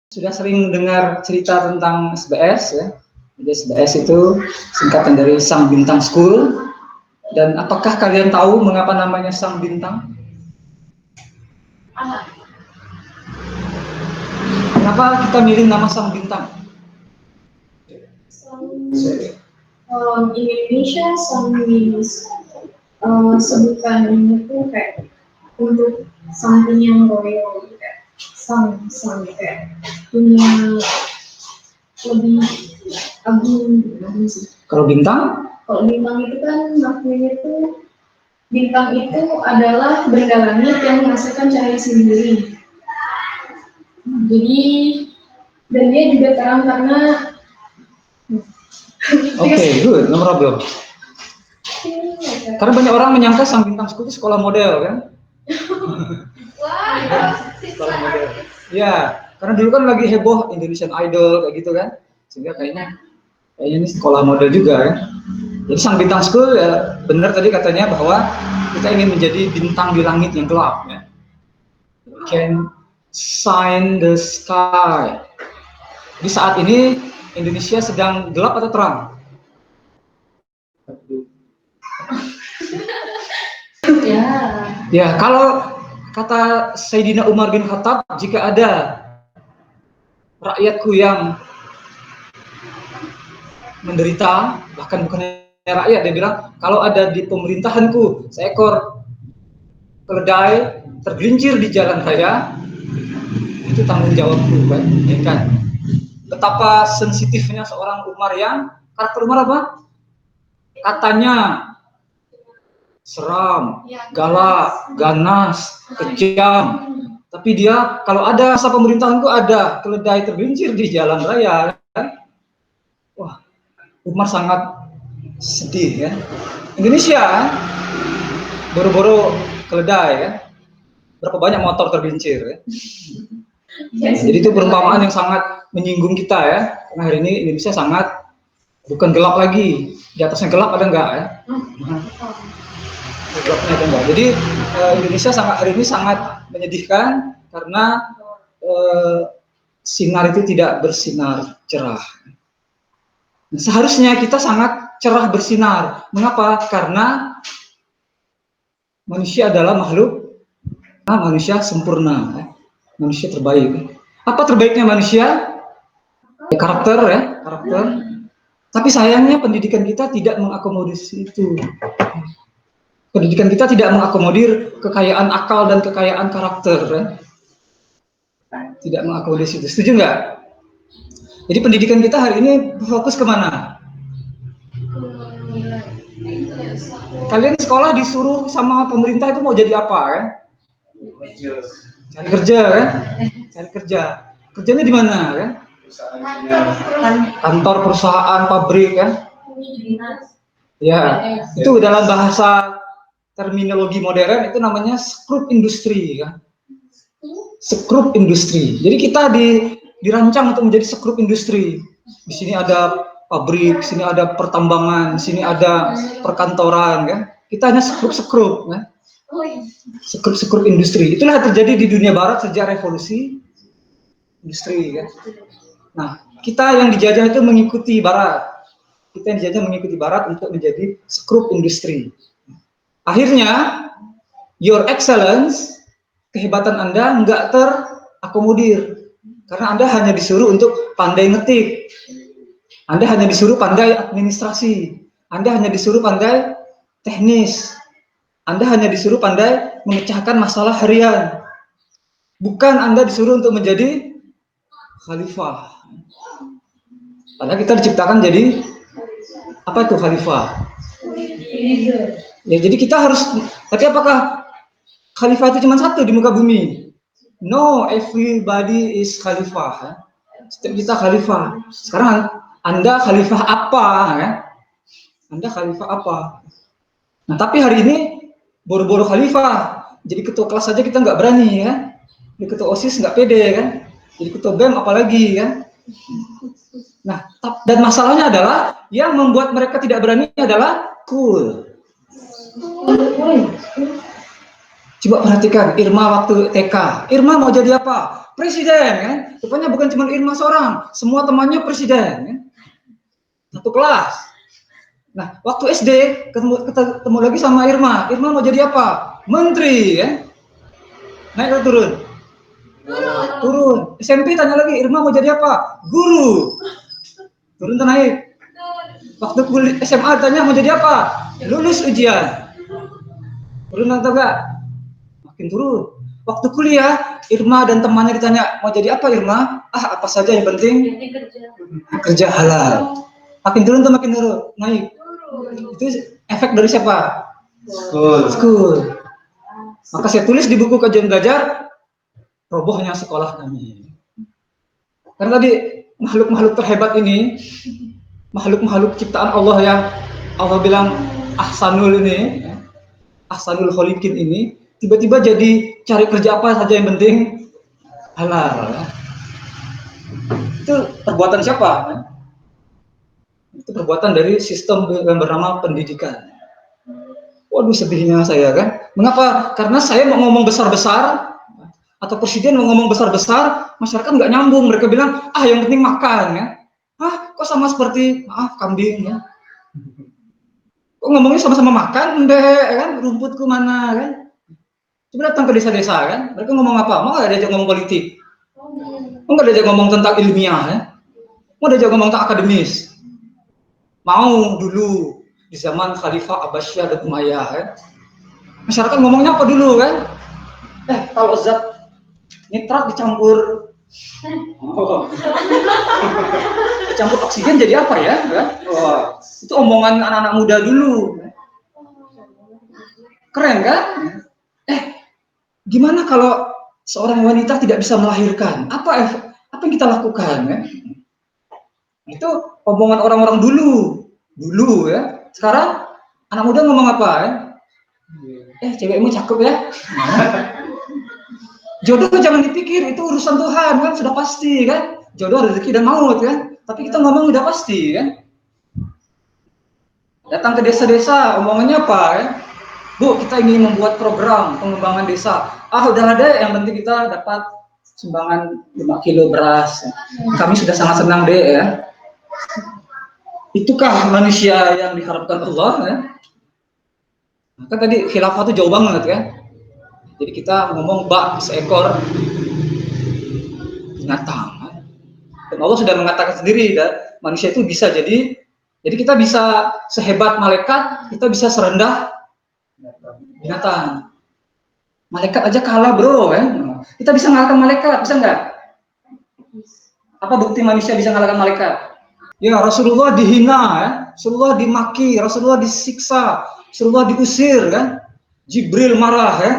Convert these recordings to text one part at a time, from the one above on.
sudah sering dengar cerita tentang SBS ya. Jadi SBS itu singkatan dari Sang Bintang School. Dan apakah kalian tahu mengapa namanya Sang Bintang? Kenapa kita milih nama Sang Bintang? Indonesia Sang means sebutan itu kayak untuk something yang royal, kayak sang kayak punya lebih agung sih. Kalau bintang? Kalau bintang itu kan maknanya itu bintang itu adalah benda langit yang menghasilkan cahaya sendiri. Jadi dan dia juga terang karena Oke, good, no problem. Karena banyak orang menyangka Sang Bintang School itu sekolah model kan? Sekolah model. Ya, karena dulu kan lagi heboh Indonesian Idol kayak gitu kan, sehingga kayaknya ini sekolah model juga kan. Jadi Sang Bintang School ya benar tadi katanya bahwa kita ingin menjadi bintang di langit yang gelap ya. Can shine the sky. Di saat ini Indonesia sedang gelap atau terang? Ya, kalau kata Sayyidina Umar bin Khattab, jika ada rakyatku yang menderita, bahkan bukan rakyat, dia bilang, kalau ada di pemerintahanku seekor keledai tergelincir di jalan raya, itu tanggung jawabku, kan? Betapa sensitifnya seorang Umar yang karakter Umar apa? Katanya seram, galak, ganas, kejam. Tapi dia kalau ada masa pemerintahanku ada keledai tergelincir di jalan raya, kan? Wah, Umar sangat sedih ya. Indonesia boro-boro keledai ya. Berapa banyak motor tergelincir ya. Jadi itu perumpamaan yang sangat menyinggung kita ya. Karena hari ini Indonesia sangat bukan gelap lagi. Di atasnya gelap ada enggak ya? Gelapnya ada enggak. Jadi Indonesia hari ini sangat menyedihkan karena sinar itu tidak bersinar cerah. Seharusnya kita sangat cerah bersinar. Mengapa? Karena manusia adalah manusia sempurna, manusia terbaik. Apa terbaiknya manusia? Karakter ya, karakter. Tapi sayangnya pendidikan kita tidak mengakomodir itu. Pendidikan kita tidak mengakomodir kekayaan akal dan kekayaan karakter. Ya. Tidak mengakomodir itu. Setuju nggak? Jadi pendidikan kita hari ini fokus kemana? Kalian sekolah disuruh sama pemerintah itu mau jadi apa kan? Cari kerja kan? Cari kerja. Kerjanya di mana kan? Kantor perusahaan, pabrik kan? Ya, itu dalam bahasa terminologi modern itu namanya skrup industri kan? Skrup industri. Jadi kita dirancang untuk menjadi skrup industri. Di sini ada pabrik, sini ada pertambangan, sini ada perkantoran kan? Kita hanya skrup kan? Skrup industri. Itulah yang terjadi di dunia barat sejak revolusi industri kan. Nah, kita yang dijajah itu mengikuti barat. Kita yang dijajah mengikuti barat untuk menjadi skrup industri. Akhirnya your excellence, kehebatan Anda nggak terakomodir. Karena Anda hanya disuruh untuk pandai ngetik. Anda hanya disuruh pandai administrasi. Anda hanya disuruh pandai teknis. Anda hanya disuruh pandai memecahkan masalah harian. Bukan Anda disuruh untuk menjadi khalifah. Padahal kita diciptakan jadi apa itu khalifah? Ya, jadi kita harus. Tapi apakah khalifah itu cuma satu di muka bumi? No, everybody is khalifah. Setiap kita khalifah. Sekarang Anda khalifah apa? Ya? Anda khalifah apa? Nah, tapi hari ini boro-boro khalifah. Jadi ketua kelas saja kita nggak berani ya. Jadi ketua OSIS nggak pede kan. Jadi ketua BEM apalagi kan. Nah, dan masalahnya adalah yang membuat mereka tidak berani adalah cool. Coba perhatikan Irma waktu TK. Irma mau jadi apa? presiden kan. Rupanya bukan cuma Irma seorang, semua temannya presiden kan. Satu kelas. Nah, waktu SD ketemu lagi sama Irma. Irma mau jadi apa? Menteri kan. Naik atau turun? Turun. SMP tanya lagi, Irma mau jadi apa? Guru. Turun atau naik? Waktu kuliah SMA tanya mau jadi apa? Lulus ujian. Turun atau enggak? Makin turun. Waktu kuliah, Irma dan temannya ditanya mau jadi apa Irma? Apa saja yang penting kerja halal. Makin turun atau makin turun? Naik. Itu efek dari siapa? School. Maka saya tulis di buku kajian belajar, robohnya sekolah kami. Karena tadi makhluk-makhluk terhebat ini, makhluk-makhluk ciptaan Allah yang Allah bilang ahsanul ini, ahsanul kholiqin ini, tiba-tiba jadi cari kerja apa saja yang penting halal. Itu perbuatan siapa? Itu perbuatan dari sistem yang bernama pendidikan. Waduh, sedihnya saya kan. Mengapa? Karena saya mau ngomong besar-besar, atau presiden mau ngomong besar-besar, masyarakat nggak nyambung. Mereka bilang, yang penting makan ya. Kok sama seperti, maaf, kambing ya. Kok ngomongnya sama-sama makan, kan? Rumputku mana kan? Coba datang ke desa-desa kan, mereka ngomong apa? Mau nggak diajak ngomong politik? Mau nggak diajak ngomong tentang ilmiah ya? Mau diajak ngomong tentang akademis? Mau dulu di zaman Khalifah Abbasiyah dan Umayyah ya? Masyarakat ngomongnya apa dulu kan? Kalau zat nitrat dicampur dicampur oksigen jadi apa ya? Itu omongan anak-anak muda dulu. Keren kan? Gimana kalau seorang wanita tidak bisa melahirkan? Apa yang kita lakukan ya? Itu omongan orang-orang dulu ya. Sekarang anak muda ngomong apa ya? Cewekmu cakep ya. Jodoh jangan dipikir, itu urusan Tuhan kan, sudah pasti kan. Jodoh rezeki dan maut kan. Tapi kita ngomong udah pasti kan. Datang ke desa-desa, omongannya apa ya? Bu, kita ingin membuat program pengembangan desa. Udah ada, yang penting kita dapat sumbangan 5 kilo beras. Kami sudah sangat senang deh ya. Itukah manusia yang diharapkan Allah ya? Maka tadi khilafah itu jauh banget ya. Jadi kita ngomong bak seekor binatang. Dan Allah sudah mengatakan sendiri dan manusia itu bisa jadi kita bisa sehebat malaikat, kita bisa serendah binatang. Malaikat aja kalah bro ya. Kita bisa ngalahkan malaikat, bisa nggak? Apa bukti manusia bisa ngalahkan malaikat? Ya, Rasulullah dihina ya, Rasulullah dimaki, Rasulullah disiksa, Rasulullah diusir kan. Jibril marah ya.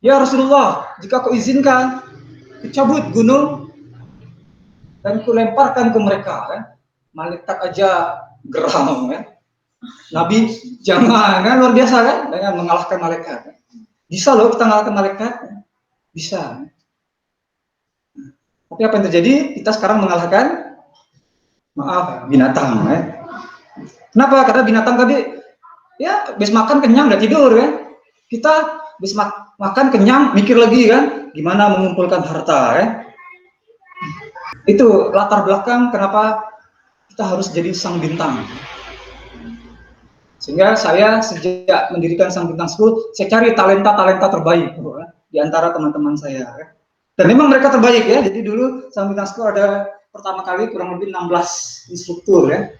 Ya Rasulullah, jika kau izinkan, dicabut gunung dan kulemparkan ke mereka ya. Malaikat aja geram ya. Nabi jangan kan, luar biasa kan, dengan mengalahkan malaikat. Bisa loh kita mengalahkan malaikat, bisa. Tapi apa yang terjadi? Kita sekarang mengalahkan, binatang ya. Kenapa? Karena binatang tadi ya habis makan kenyang udah tidur ya. Kita habis makan kenyang mikir lagi kan, gimana mengumpulkan harta ya. Itu latar belakang kenapa kita harus jadi sang bintang. Sehingga saya sejak mendirikan Sang Bintang School, saya cari talenta-talenta terbaik di antara teman-teman saya. Dan memang mereka terbaik ya. Jadi dulu Sang Bintang School ada pertama kali kurang lebih 16 instruktur ya.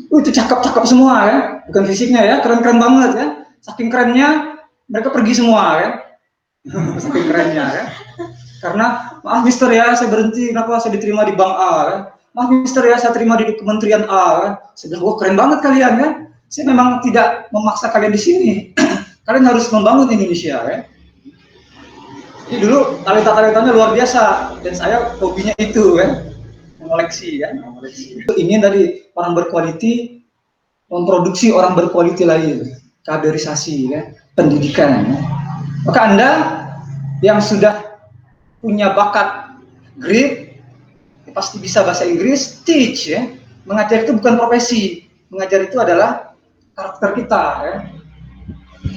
Itu cakep-cakep semua ya. Bukan fisiknya ya, keren-keren banget ya. Saking kerennya mereka pergi semua ya. Saking kerennya ya. Karena maaf Mister ya, saya berhenti, kenapa saya diterima di Bank A ya. Maaf Mister ya, saya terima di Kementerian A ya. Saya bilang, wah keren banget kalian ya. Saya memang tidak memaksa kalian di sini. Kalian harus membangun Indonesia ya. Jadi dulu talenta-talentanya luar biasa dan saya hobinya itu ya, mengoleksi ya. Ingin tadi orang berkualiti memproduksi orang berkualiti lain, kaderisasi ya, pendidikan. Ya. Maka Anda yang sudah punya bakat grit, pasti bisa bahasa Inggris, teach ya. Mengajar itu bukan profesi, mengajar itu adalah karakter kita ya.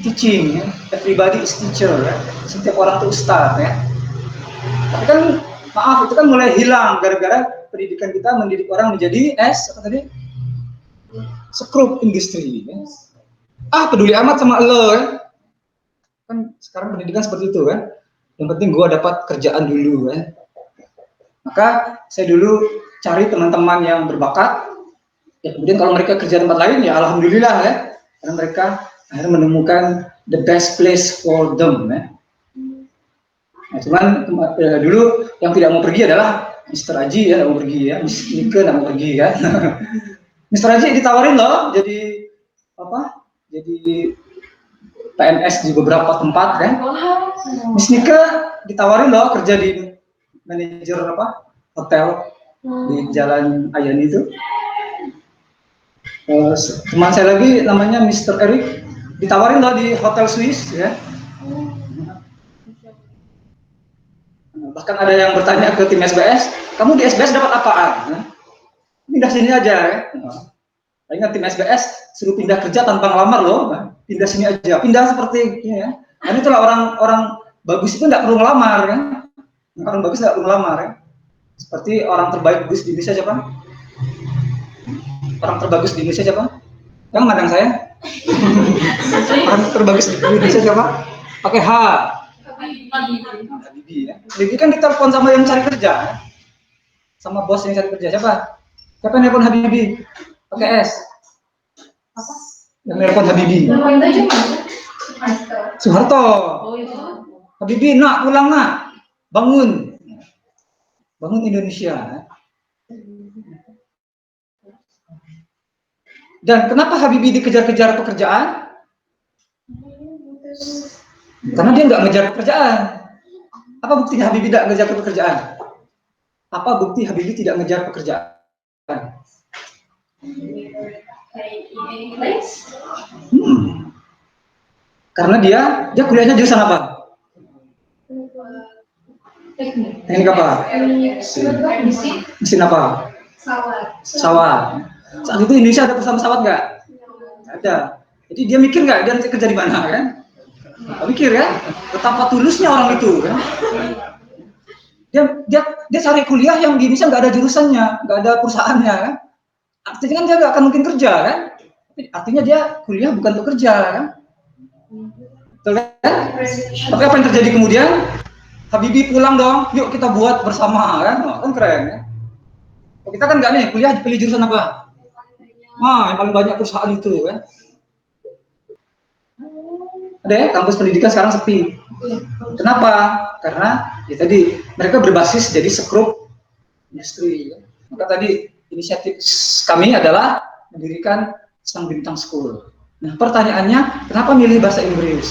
Teaching ya. Everybody is teacher ya. Setiap orang itu ustaz ya. Tapi kan Maaf, itu kan mulai hilang gara-gara pendidikan kita mendidik orang menjadi apa tadi? Skrup industri. Ya. Peduli amat sama lo ya. Kan sekarang pendidikan seperti itu kan. Yang penting gua dapat kerjaan dulu ya. Maka saya dulu cari teman-teman yang berbakat. Ya, kemudian kalau mereka kerja tempat lain ya alhamdulillah ya. Karena mereka akhirnya menemukan the best place for them ya. Nah, cuman dulu yang tidak mau pergi adalah Mr. Aji ya, tidak mau pergi ya, Miss Nike tidak mau pergi ya. Mr. Aji ditawarin loh jadi apa? Jadi PNS di beberapa tempat kan. Miss Nike ditawarin loh kerja di manajer apa? Hotel di Jalan Ayan itu. Teman saya lagi namanya Mr. Eric ditawarin loh di Hotel Swiss ya. Bahkan ada yang bertanya ke tim SBS, kamu di SBS dapat apaan? Pindah sini aja ya. Ingat tim SBS suruh pindah kerja tanpa ngelamar loh, pindah sini aja, pindah seperti ini ya. Dan itulah orang bagus itu tidak perlu ngelamar kan? Orang bagus tidak perlu ngelamar ya. Seperti orang terbaik bagus di Indonesia siapa? Orang terbagus di Indonesia siapa? Yang mandang saya? Orang terbagus di Indonesia siapa? Pakai H. Habibie ya. Habibie kan ditelepon sama yang cari kerja ya? Sama bos yang cari kerja siapa? Siapa yang nelpon Habibie? Pakai S. Apa? Yang nelpon Habibie. Soeharto. Oh iya. Habibie, nak pulang nak, bangun Indonesia. Dan kenapa Habibie dikejar-kejar pekerjaan? Karena dia nggak ngejar pekerjaan. Apa bukti Habibie tidak ngejar pekerjaan? Apa bukti Habibie tidak ngejar pekerjaan? Karena dia kuliahnya jurusan apa? Teknik apa? Mesin apa? Pesawat. Saat itu Indonesia ada perusahaan pesawat nggak? Ada. Jadi dia mikir nggak dia nanti kerja di mana kan? Mikir ya, betapa tulusnya orang itu kan? Dia cari kuliah yang di Indonesia nggak ada jurusannya, nggak ada perusahaannya kan? Artinya kan dia nggak akan mungkin kerja kan? Artinya dia kuliah bukan untuk kerja kan? Betul kan? Tapi apa yang terjadi kemudian? Habibie pulang dong, yuk kita buat bersama kan? Kan keren ya? Kita kan nggak nih kuliah pilih jurusan apa? Yang paling banyak perusahaan itu kan? Ada ya, kampus pendidikan sekarang sepi. Kenapa? Karena ya tadi mereka berbasis jadi skrup industri. Ya. Maka tadi inisiatif kami adalah mendirikan Sang Bintang School. Nah pertanyaannya, kenapa milih bahasa Inggris?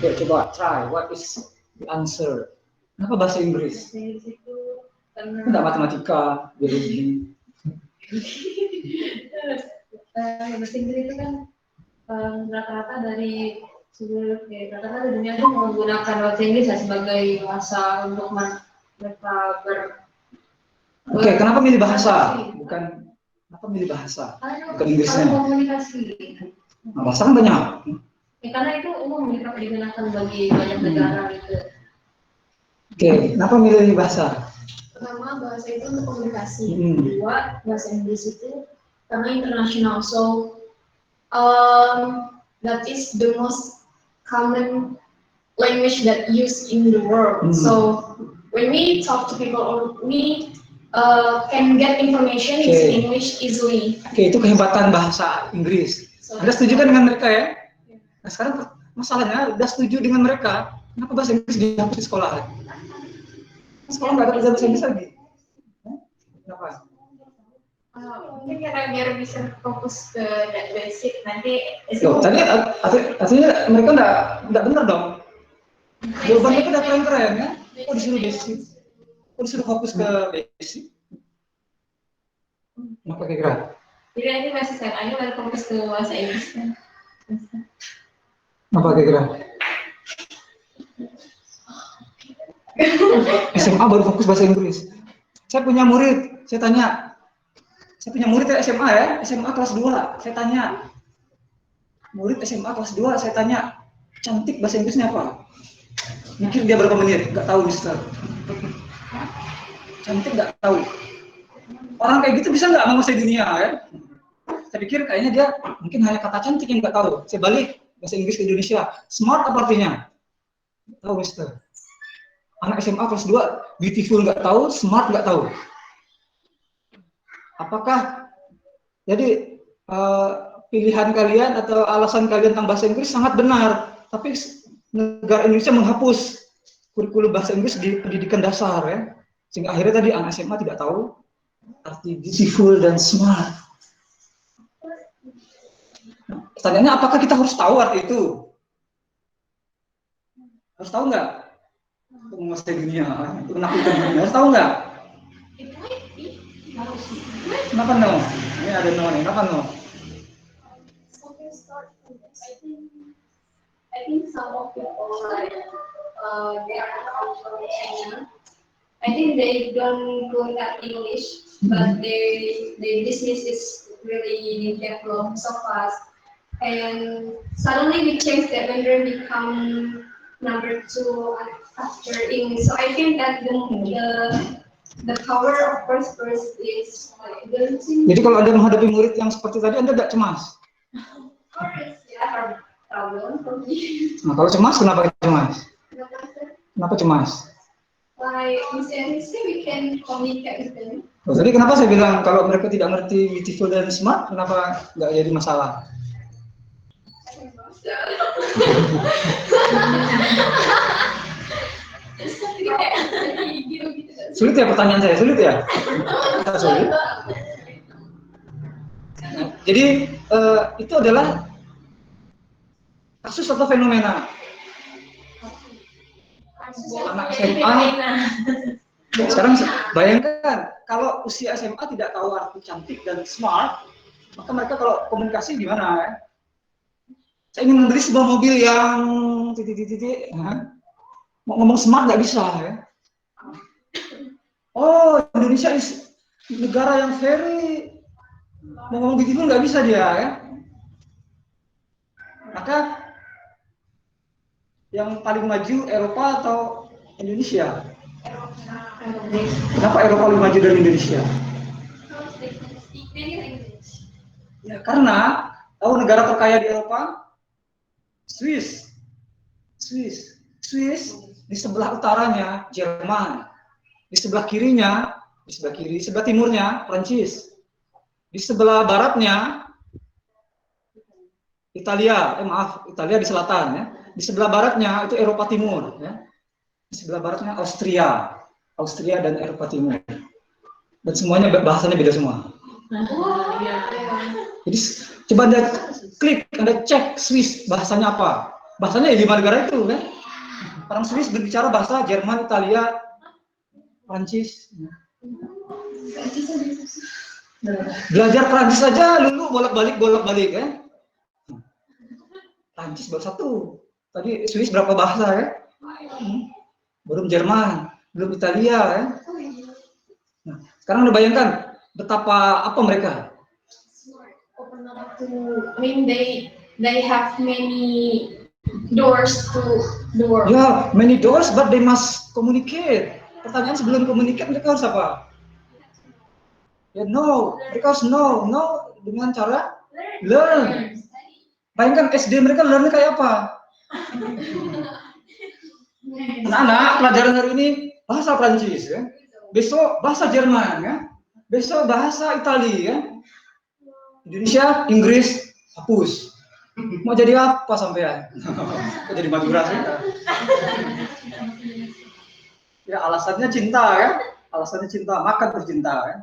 Ya coba try, what is the answer? Kenapa bahasa Inggris? Tidak matematika, biologi. Bahasa Inggris itu kan rata-rata dari seluruh rata-rata dunia itu menggunakan bahasa Inggris sebagai bahasa untuk mereka Oke, kenapa milih bahasa? Kenapa milih bahasa? Bukan Inggrisnya. Komunikasi. Nah, bahasa kan banyak. Ya, karena itu umum digunakan bagi banyak negara gitu. Oke, kenapa milih bahasa? Pertama, bahasa itu untuk komunikasi. Kedua, bahasa Inggris itu karena internasional. So that is the most common language that used in the world. So when we talk to people or we can get information in English easily. Oke, itu kehebatan bahasa Inggris. Anda setuju kan dengan mereka ya? Nah sekarang masalahnya udah setuju dengan mereka, kenapa bahasa Inggris dihapus di sekolah? Sekolah nggak ada pelajaran bahasa Inggris lagi. Kenapa? Mungkin karena biar bisa fokus ke basic nanti. Tadi artinya mereka nggak benar dong. Jawabannya udah keren-keren ya. Kok disuruh basic? Kok disuruh fokus ke basic? Apa kira-kira? Jadi nanti masih SMA-nya baru fokus ke bahasa Inggris kan? Apa kira-kira? SMA baru fokus bahasa Inggris. Saya punya murid, saya punya murid SMA ya, SMA kelas 2, saya tanya. Murid SMA kelas 2, saya tanya, cantik bahasa Inggrisnya apa? Mikir dia berapa menit, nggak tahu Mister. Cantik nggak tahu. Orang kayak gitu bisa nggak menguasai dunia ya? Saya pikir kayaknya dia mungkin hanya kata cantik yang nggak tahu. Saya balik bahasa Inggris ke Indonesia. Smart apa artinya? Tahu, Mister. Anak SMA kelas 2, beautiful nggak tahu, smart nggak tahu. Apakah jadi pilihan kalian atau alasan kalian tentang bahasa Inggris sangat benar, tapi negara Indonesia menghapus kurikulum bahasa Inggris di pendidikan dasar ya, sehingga akhirnya tadi anak SMA tidak tahu arti beautiful dan smart. Pertanyaannya, apakah kita harus tahu arti itu? Harus tahu nggak? Untuk menguasai dunia, untuk menaklukkan dunia, harus tahu nggak? Kenapa no? Ini ada no nih, kenapa no? I think some of people like they are not from China. I think they don't go at English, but their business is really developed so fast. And suddenly we change that when they become number 2 after English. So I think that the power of first is like building. Jadi kalau Anda menghadapi murid yang seperti tadi, Anda tidak cemas? Yeah, problem for me. Nah, kalau cemas, kenapa cemas? Kenapa cemas? Like Miss say we can communicate with them. Oh, jadi kenapa saya bilang kalau mereka tidak ngerti beautiful dan smart, kenapa nggak jadi masalah? Sulit ya pertanyaan saya, sulit ya? Sulit. Nah, jadi itu adalah kasus atau fenomena. Anak SMA. Sekarang bayangkan kalau usia SMA tidak tahu arti cantik dan smart, maka mereka kalau komunikasi gimana ya? Saya ingin membeli sebuah mobil yang titik-titik, mau ngomong smart nggak bisa ya. Oh, Indonesia is negara yang very, mau ngomong begitu nggak bisa dia ya. Maka yang paling maju Eropa atau Indonesia? Kenapa Eropa lebih maju dari Indonesia? Ya, karena tahu negara terkaya di Eropa? Swiss. Di sebelah utaranya Jerman, di sebelah kirinya, di sebelah timurnya Prancis, di sebelah baratnya Italia, Italia di selatan ya. Di sebelah baratnya itu Eropa Timur ya. Di sebelah baratnya Austria dan Eropa Timur. Dan semuanya bahasanya beda semua. Jadi coba Anda klik, Anda cek Swiss bahasanya apa? Bahasanya ya 5 negara itu kan. Orang Swiss berbicara bahasa Jerman, Italia, Prancis. Belajar Prancis saja dulu bolak-balik ya. Prancis baru 1. Tadi Swiss berapa bahasa ya? Belum Jerman, belum Italia ya. Nah, sekarang Anda bayangkan betapa apa mereka? I mean they have many doors to the world. Yeah, many doors, but they must communicate. Pertanyaan sebelum communicate mereka harus apa? Ya mereka harus know dengan cara learn. Bayangkan SD mereka learn kayak apa? Anak-anak pelajaran hari ini bahasa Prancis ya. Besok bahasa Jerman ya. Besok bahasa Italia ya. Indonesia, Inggris, hapus. Mau jadi apa sampean? Mau jadi Madura sih? Ya alasannya cinta ya. Alasannya cinta, makan tercinta ya.